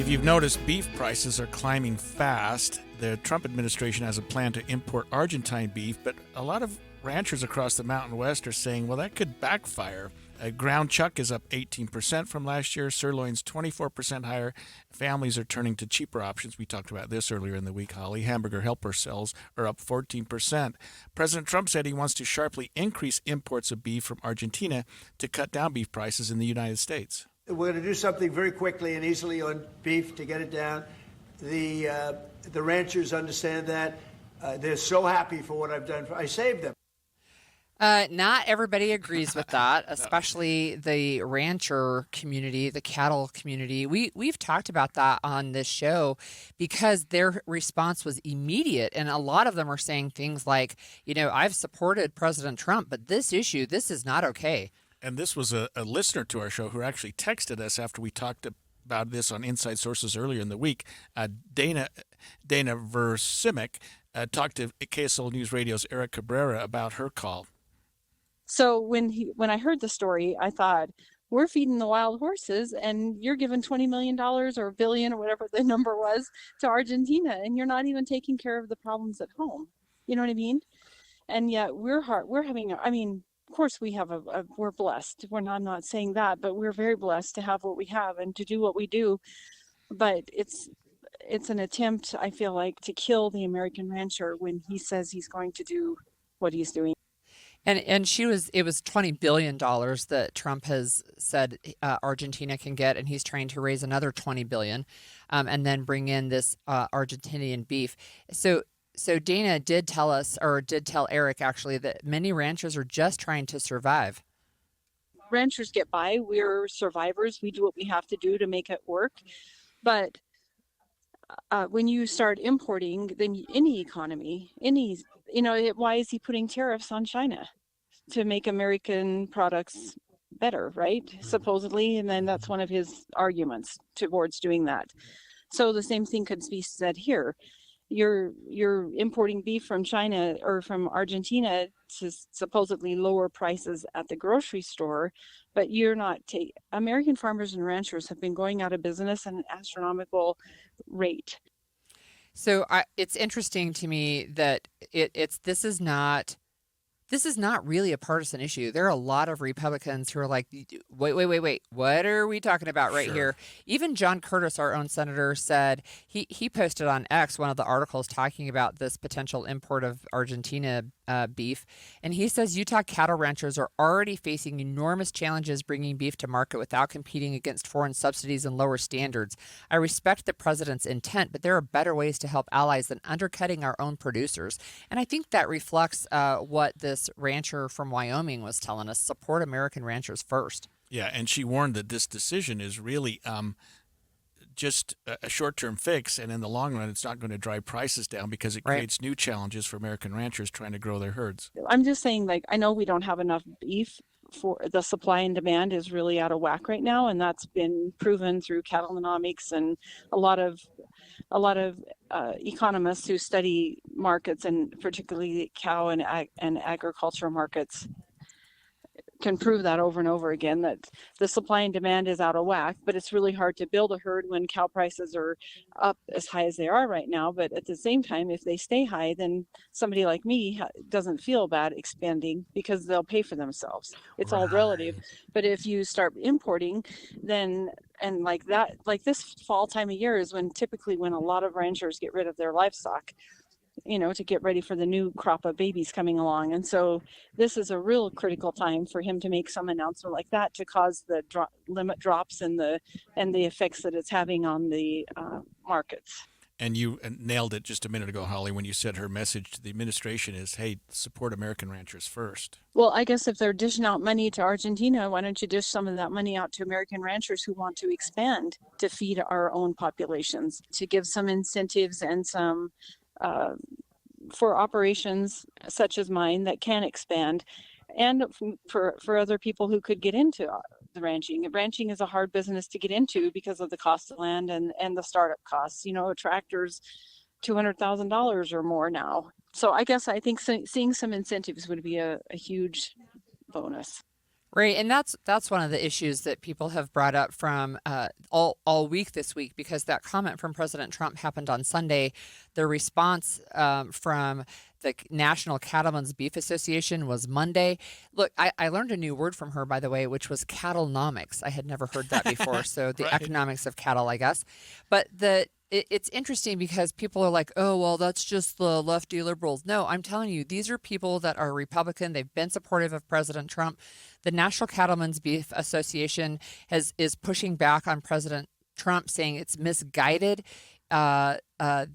If you've noticed, beef prices are climbing fast. The Trump administration has a plan to import Argentine beef, but a lot of ranchers across the Mountain West are saying, well, that could backfire. Ground chuck is up 18% from last year. Sirloin's 24% higher. Families are turning to cheaper options. We talked about this earlier in the week, Holly. Hamburger helper sales are up 14%. President Trump said he wants to sharply increase imports of beef from Argentina to cut down beef prices in the United States. We're going to do something very quickly and easily on beef to get it down. The ranchers understand that. They're so happy for what I've done. I saved them. Not everybody agrees with that, especially the rancher community, the cattle community. We've talked about that on this show because their response was immediate. And a lot of them are saying things like, I've supported President Trump, but this issue, this is not okay. And this was a listener to our show who actually texted us after we talked about this on Inside Sources earlier in the week. Dana Versimak talked to KSL NewsRadio's Eric Cabrera about her call. So when I heard the story, I thought, we're feeding the wild horses and you're giving $20 million or $1 billion or whatever the number was to Argentina, and you're not even taking care of the problems at home. You know what I mean? And yet of course we have we're blessed. I'm not saying that, but we're very blessed to have what we have and to do what we do. But it's an attempt, I feel like, to kill the American rancher when he says he's going to do what he's doing. And it was $20 billion that Trump has said Argentina can get, and he's trying to raise another $20 billion, and then bring in this Argentinian beef. So Dana did tell Eric actually that many ranchers are just trying to survive. Ranchers get by. We're survivors. We do what we have to do to make it work. But when you start importing, then any economy, why is he putting tariffs on China? To make American products better, right? Supposedly. And then that's one of his arguments towards doing that. So the same thing could be said here. You're importing beef from China or from Argentina to supposedly lower prices at the grocery store, but you're not American farmers and ranchers have been going out of business at an astronomical rate. So it's interesting to me that this is not really a partisan issue. There are a lot of Republicans who are like, wait, what are we talking about right here? Even John Curtis, our own senator, said he posted on X one of the articles talking about this potential import of Argentina beef. And he says Utah cattle ranchers are already facing enormous challenges bringing beef to market without competing against foreign subsidies and lower standards. I respect the president's intent, but there are better ways to help allies than undercutting our own producers. And I think that reflects what this rancher from Wyoming was telling us: support American ranchers first. Yeah, and she warned that this decision is really just a short-term fix, and in the long run, it's not going to drive prices down because it creates new challenges for American ranchers trying to grow their herds. I'm just saying, I know we don't have enough beef. For the supply and demand is really out of whack right now, and that's been proven through Cattlenomics and a lot of economists who study markets, and particularly cow and agricultural markets, can prove that over and over again, that the supply and demand is out of whack. But it's really hard to build a herd when cow prices are up as high as they are right now. But at the same time, if they stay high, then somebody like me doesn't feel bad expanding because they'll pay for themselves. It's all relative. But if you start importing, then like this fall time of year is when a lot of ranchers get rid of their livestock, to get ready for the new crop of babies coming along. And so this is a real critical time for him to make some announcement like that to cause the limit drops and the effects that it's having on the markets. And you nailed it just a minute ago, Holly, when you said her message to the administration is, hey, support American ranchers first. Well, I guess if they're dishing out money to Argentina, why don't you dish some of that money out to American ranchers who want to expand to feed our own populations, to give some incentives and some for operations such as mine that can expand, and for other people who could get into the ranching. Ranching is a hard business to get into because of the cost of land and the startup costs. A tractor's $200,000 or more now. So I think seeing some incentives would be a huge bonus. Right, and that's one of the issues that people have brought up from all week this week, because that comment from President Trump happened on Sunday. The response from the National Cattlemen's Beef Association was Monday. Look, I learned a new word from her, by the way, which was cattlenomics. I had never heard that before. So the Right. economics of cattle, I guess. But it's interesting because people are like, oh, well, that's just the lefty liberals. No, I'm telling you, these are people that are Republican. They've been supportive of President Trump. The National Cattlemen's Beef Association is pushing back on President Trump, saying it's misguided.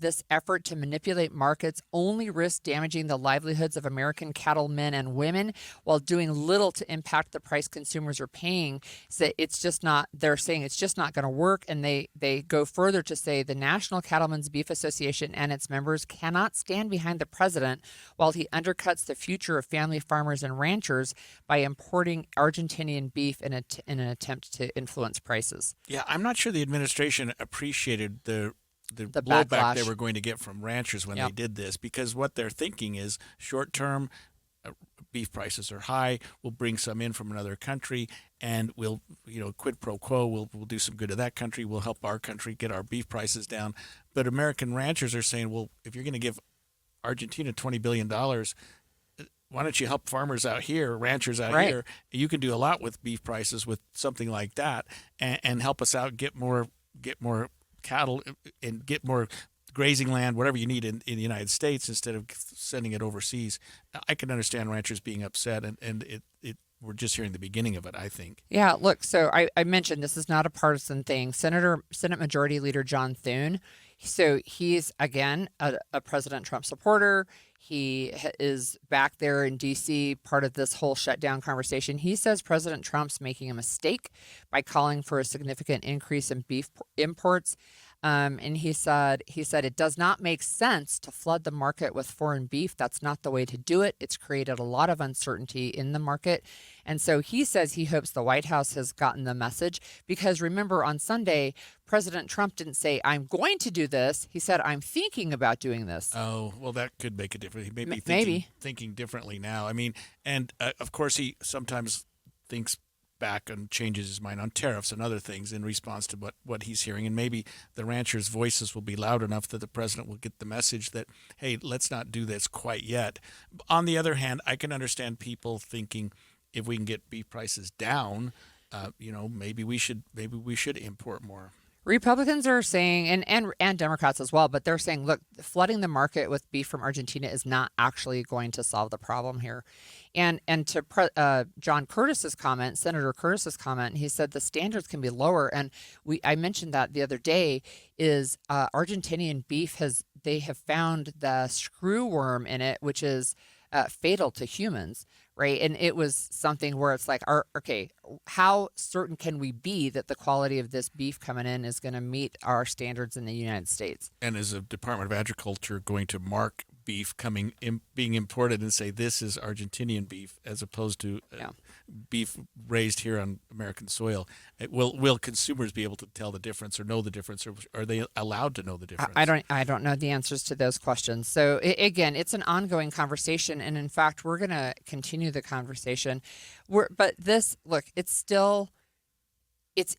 This effort to manipulate markets only risks damaging the livelihoods of American cattlemen and women while doing little to impact the price consumers are paying. So it's just not, they're saying it's just not going to work. And they go further to say the National Cattlemen's Beef Association and its members cannot stand behind the president while he undercuts the future of family farmers and ranchers by importing Argentinian beef in an attempt to influence prices. Yeah, I'm not sure the administration appreciated the blowback backlash they were going to get from ranchers when they did this, because what they're thinking is short term, beef prices are high. We'll bring some in from another country, and we'll, quid pro quo. We'll do some good to that country. We'll help our country get our beef prices down. But American ranchers are saying, well, if you're going to give Argentina $20 billion, why don't you help farmers out here, ranchers out here? You can do a lot with beef prices with something like that, and help us out, get more cattle and get more grazing land, whatever you need in the United States, instead of sending it overseas. I can understand ranchers being upset, and we're just hearing the beginning of it, I think. Yeah, look, so I mentioned this is not a partisan thing. Senate Majority Leader John Thune, so he's, again, a President Trump supporter. He is back there in D.C., part of this whole shutdown conversation. He says President Trump's making a mistake by calling for a significant increase in beef imports. And he said it does not make sense to flood the market with foreign beef. That's not the way to do it. It's created a lot of uncertainty in the market. And so he says he hopes the White House has gotten the message, because remember, on Sunday, President Trump didn't say, I'm going to do this. He said, I'm thinking about doing this. Oh, well, that could make a difference. He may be thinking differently now. I mean, and of course, he sometimes thinks back and changes his mind on tariffs and other things in response to what he's hearing. And maybe the ranchers' voices will be loud enough that the president will get the message that, hey, let's not do this quite yet. On the other hand, I can understand people thinking, if we can get beef prices down, maybe we should import more. Republicans are saying, and Democrats as well, but they're saying, look, flooding the market with beef from Argentina is not actually going to solve the problem here. And to John Curtis's comment, Senator Curtis's comment, he said the standards can be lower. And I mentioned that the other day, is Argentinian beef they have found the screwworm in it, which is fatal to humans, right? And it was something where it's like, okay, how certain can we be that the quality of this beef coming in is going to meet our standards in the United States? And is the Department of Agriculture going to mark beef being imported and say this is Argentinian beef, as opposed to beef raised here on American soil? Will consumers be able to tell the difference or know the difference, or are they allowed to know the difference? I don't know the answers to those questions. So again, it's an ongoing conversation, and in fact, we're going to continue the conversation. But this, look, it's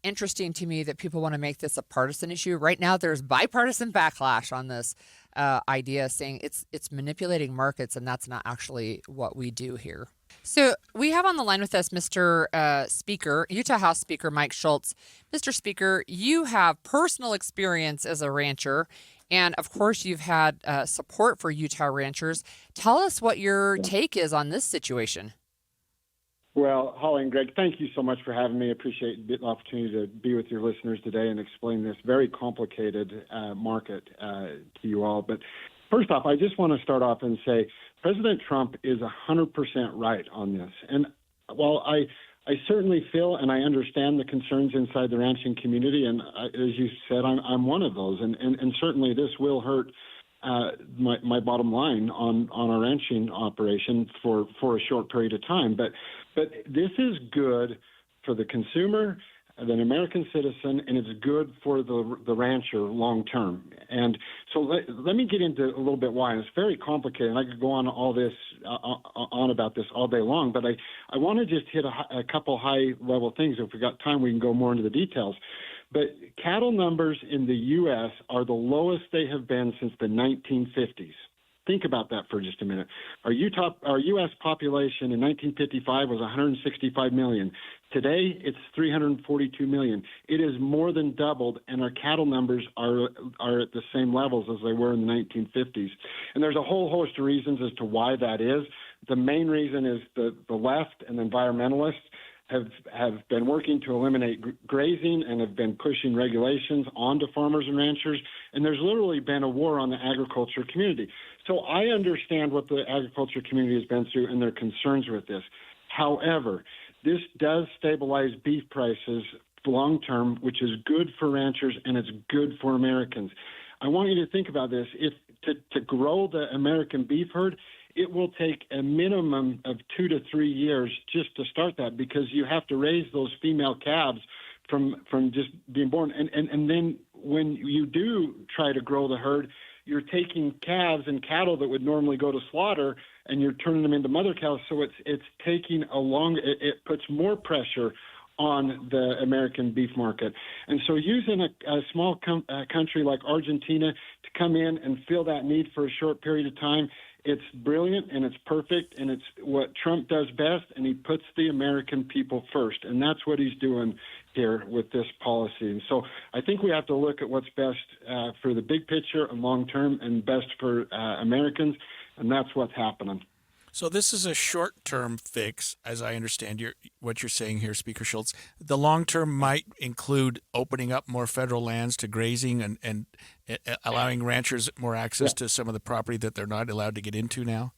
interesting to me that people want to make this a partisan issue. Right now, there's bipartisan backlash on this idea, saying it's manipulating markets, and that's not actually what we do here. So we have on the line with us Mr. Speaker, Utah House Speaker Mike Shultz. Mr. Speaker, you have personal experience as a rancher, and of course you've had support for Utah ranchers. Tell us what your take is on this situation. Well, Holly and Greg, thank you so much for having me. I appreciate the opportunity to be with your listeners today and explain this very complicated market to you all. But first off, I just want to start off and say President Trump is 100% right on this. And while I certainly feel and I understand the concerns inside the ranching community, and as you said, I'm one of those. And certainly this will hurt my bottom line on our ranching operation for a short period of time. But this is good for the consumer. an American citizen, and it's good for the rancher long term. And so let me get into a little bit why. And it's very complicated, and I could go on all this on about this all day long. But I want to just hit a couple high level things. If we got time, we can go more into the details. But cattle numbers in the U.S. are the lowest they have been since the 1950s. Think about that for just a minute. Our U.S. population in 1955 was 165 million. Today, it's 342 million. It is more than doubled, and our cattle numbers are at the same levels as they were in the 1950s. And there's a whole host of reasons as to why that is. The main reason is the left and environmentalists have been working to eliminate grazing and have been pushing regulations onto farmers and ranchers, and there's literally been a war on the agriculture community. So I understand what the agriculture community has been through and their concerns with this. However, this does stabilize beef prices long term, which is good for ranchers and it's good for Americans. I want you to think about this. If to grow the American beef herd, it will take a minimum of 2 to 3 years just to start that, because you have to raise those female calves from just being born. And then when you do try to grow the herd, you're taking calves and cattle that would normally go to slaughter and you're turning them into mother cows. So it's taking it puts more pressure on the American beef market. And so using a small country like Argentina to come in and fill that need for a short period of time, it's brilliant and it's perfect, and it's what Trump does best, and he puts the American people first. And that's what he's doing here with this policy. And so I think we have to look at what's best for the big picture and long term and best for Americans, and that's what's happening. So this is a short-term fix, as I understand what you're saying here, Speaker Shultz. The long-term might include opening up more federal lands to grazing and allowing ranchers more access to some of the property that they're not allowed to get into now?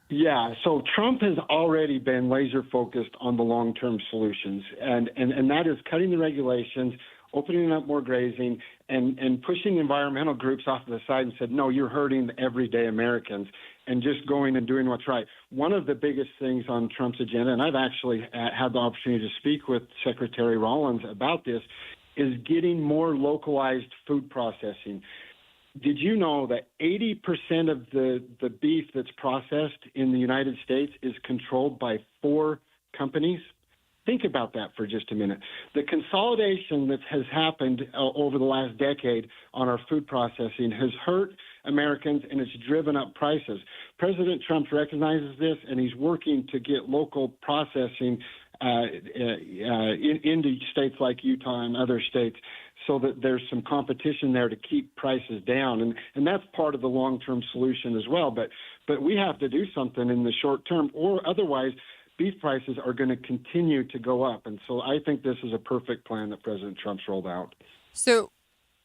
Yeah, so Trump has already been laser-focused on the long-term solutions, and that is cutting the regulations, opening up more grazing, and pushing the environmental groups off to the side and said, no, you're hurting everyday Americans, and just going and doing what's right. One of the biggest things on Trump's agenda, and I've actually had the opportunity to speak with Secretary Rollins about this, is getting more localized food processing. Did you know that 80% of the beef that's processed in the United States is controlled by 4 companies? Think about that for just a minute. The consolidation that has happened over the last decade on our food processing has hurt Americans, and it's driven up prices. President Trump recognizes this, and he's working to get local processing into states like Utah and other states, so that there's some competition there to keep prices down. And that's part of the long-term solution as well. But we have to do something in the short term, or otherwise beef prices are going to continue to go up. And so I think this is a perfect plan that President Trump's rolled out. So,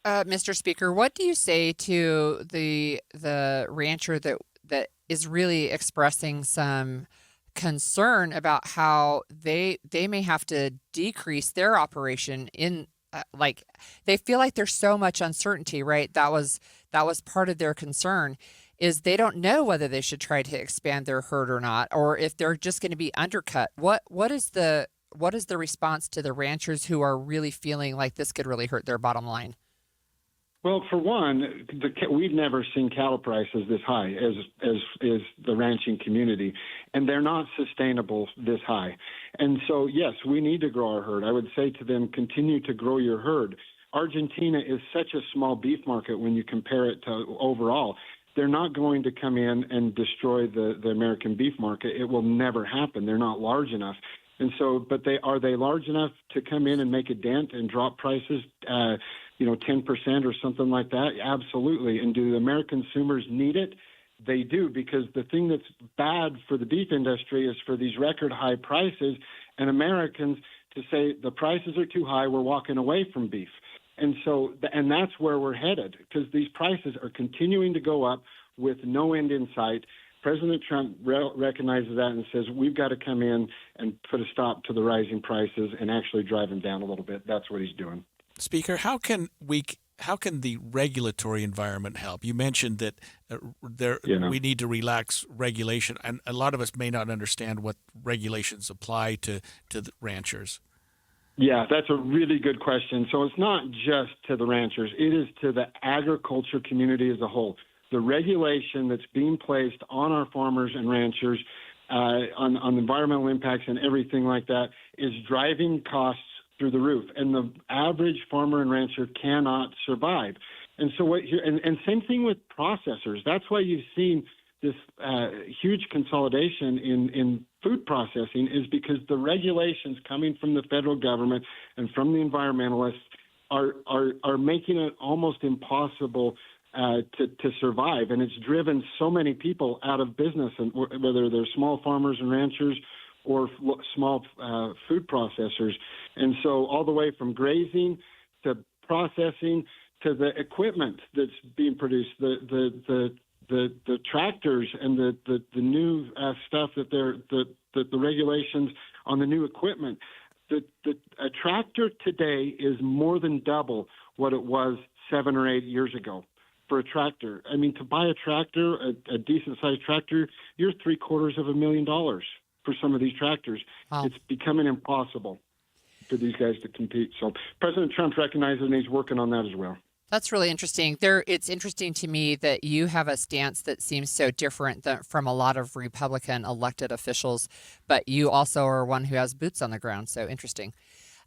Mr. Speaker, what do you say to the rancher that is really expressing some concern about how they may have to decrease their operation in like they feel like there's so much uncertainty, right? That was part of their concern, is they don't know whether they should try to expand their herd or not, or if they're just going to be undercut. What is the response to the ranchers who are really feeling like this could really hurt their bottom line? Well, for one, we've never seen cattle prices this high as the ranching community, and they're not sustainable this high. And so, yes, we need to grow our herd. I would say to them, continue to grow your herd. Argentina is such a small beef market when you compare it to overall. They're not going to come in and destroy the American beef market. It will never happen. They're not large enough. And so, but are they large enough to come in and make a dent and drop prices 10% or something like that? Absolutely. And do the American consumers need it? They do, because the thing that's bad for the beef industry is for these record high prices and Americans to say the prices are too high, we're walking away from beef. And so, and that's where we're headed, because these prices are continuing to go up with no end in sight. President Trump recognizes that and says we've got to come in and put a stop to the rising prices and actually drive them down a little bit. That's what he's doing. Speaker, how can the regulatory environment help? You mentioned that we need to relax regulation, and a lot of us may not understand what regulations apply to the ranchers. Yeah, that's a really good question. So it's not just to the ranchers. It is to the agriculture community as a whole. The regulation that's being placed on our farmers and ranchers on environmental impacts and everything like that is driving costs through the roof. And the average farmer and rancher cannot survive. And so and same thing with processors. That's why you've seen this huge consolidation in food processing, is because the regulations coming from the federal government and from the environmentalists are making it almost impossible to survive. And it's driven so many people out of business, and whether they're small farmers and ranchers or small food processors. And so all the way from grazing to processing to the equipment that's being produced, the tractors and the new stuff that the regulations on the new equipment. A tractor today is more than double what it was 7 or 8 years ago for a tractor. I mean, to buy a tractor, a decent-sized tractor, you're $750,000 for some of these tractors. Wow. It's becoming impossible for these guys to compete. So President Trump recognizes, and he's working on that as well. That's really interesting. It's interesting to me that you have a stance that seems so different from a lot of Republican elected officials, but you also are one who has boots on the ground. So interesting.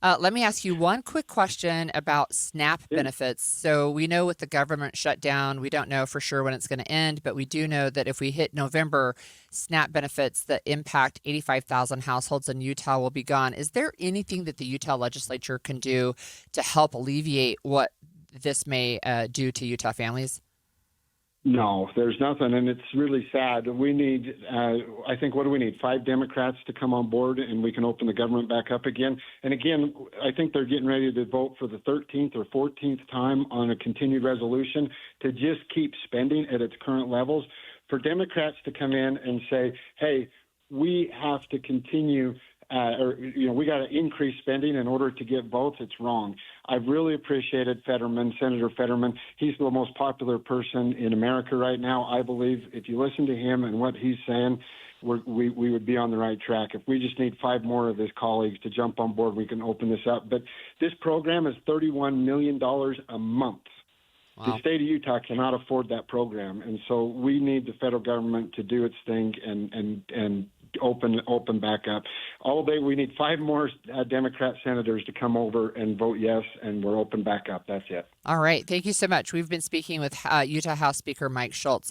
Let me ask you one quick question about SNAP benefits. So we know with the government shutdown, we don't know for sure when it's going to end, but we do know that if we hit November, SNAP benefits that impact 85,000 households in Utah will be gone. Is there anything that the Utah legislature can do to help alleviate what this may do to Utah families? No, there's nothing, and it's really sad. We need, I think, what do we need? 5 Democrats to come on board, and we can open the government back up again. And again, I think they're getting ready to vote for the 13th or 14th time on a continued resolution to just keep spending at its current levels. For Democrats to come in and say, hey, we have to continue we got to increase spending in order to get votes. It's wrong. I've really appreciated Senator Fetterman. He's the most popular person in America right now. I believe if you listen to him and what he's saying, we would be on the right track. If we just need 5 more of his colleagues to jump on board, we can open this up. But this program is $31 million a month. Wow. The state of Utah cannot afford that program, and so we need the federal government to do its thing and open back up. All day, we need 5 more Democrat senators to come over and vote yes, and we're open back up. That's it. All right. Thank you so much. We've been speaking with Utah House Speaker Mike Shultz.